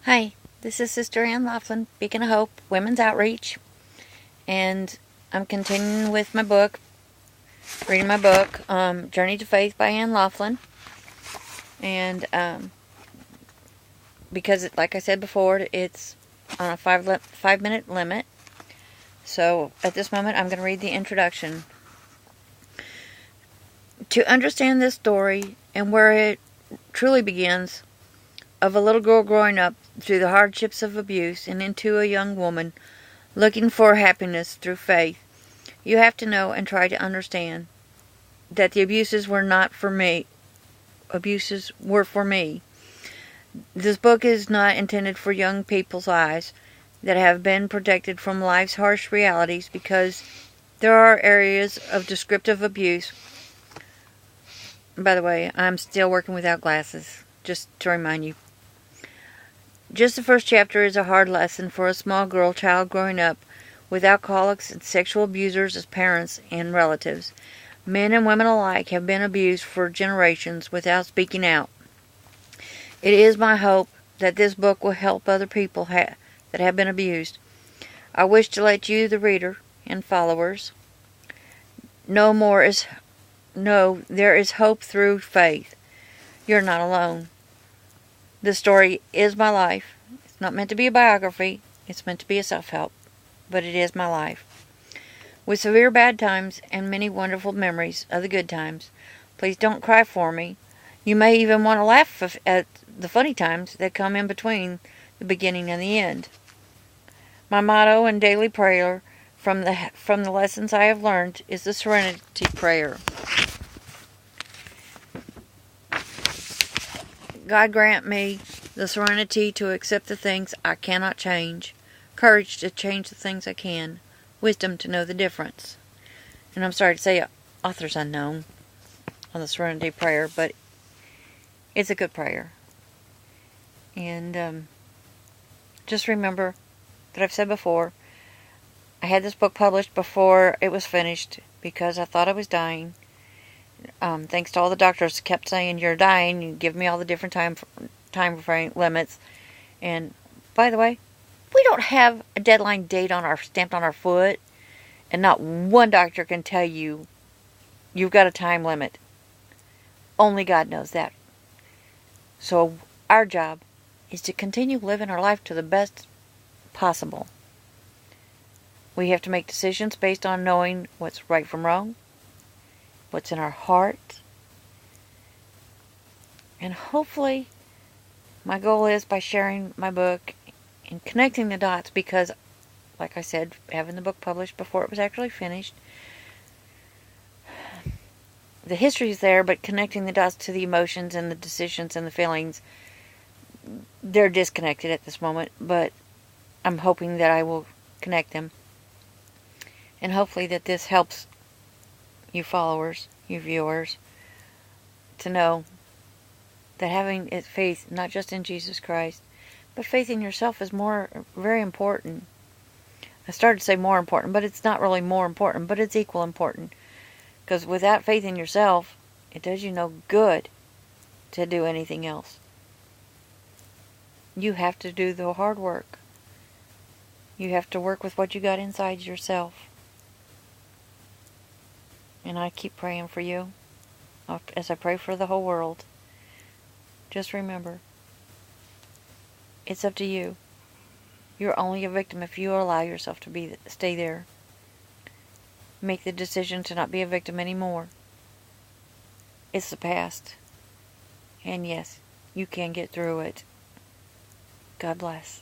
Hi, this is Sister Ann Laughlin, Beacon of Hope, Women's Outreach, and I'm continuing with my book, reading my book, Journey to Faith by Ann Laughlin, and because, like I said before, it's on a 5-minute limit, so at this moment I'm going to read the introduction. To understand this story and where it truly begins, of a little girl growing up through the hardships of abuse and into a young woman looking for happiness through faith, you have to know and try to understand that the abuses were not for me. Abuses were for me. This book is not intended for young people's eyes that have been protected from life's harsh realities, because there are areas of descriptive abuse. By the way, I'm still working without glasses, just to remind you. Just the first chapter is a hard lesson for a small girl child growing up with alcoholics and sexual abusers as parents and relatives. Men and women alike have been abused for generations without speaking out. It is my hope that this book will help other people that have been abused. I wish to let you, the reader and followers, know there is hope through faith. You're not alone. This story is my life. It's not meant to be a biography. It's meant to be a self-help. But it is my life. With severe bad times and many wonderful memories of the good times. Please don't cry for me. You may even want to laugh at the funny times that come in between the beginning and the end. My motto and daily prayer from the lessons I have learned is the Serenity Prayer. God grant me the serenity to accept the things I cannot change, courage to change the things I can, wisdom to know the difference. And I'm sorry to say author's unknown on the Serenity Prayer, but it's a good prayer. And just remember that I've said before, I had this book published before it was finished because I thought I was dying. Thanks to all the doctors who kept saying, you're dying, you give me all the different time frame limits. And by the way, we don't have a deadline date stamped on our foot, and not one doctor can tell you you've got a time limit. Only God knows that. So our job is to continue living our life to the best possible. We have to make decisions based on knowing what's right from wrong, what's in our heart. And hopefully, my goal is, by sharing my book and connecting the dots, because, like I said, having the book published before it was actually finished, the history is there, but connecting the dots to the emotions and the decisions and the feelings, they're disconnected at this moment, but I'm hoping that I will connect them. And hopefully that this helps you followers, you viewers, to know that having faith not just in Jesus Christ, but faith in yourself is very important. I started to say more important, but it's not really more important, but it's equal important. Because without faith in yourself, it does you no good to do anything else. You have to do the hard work. You have to work with what you got inside yourself. And I keep praying for you as I pray for the whole world. Just remember, it's up to you. You're only a victim if you allow yourself to stay there. Make the decision to not be a victim anymore. It's the past. And yes, you can get through it. God bless.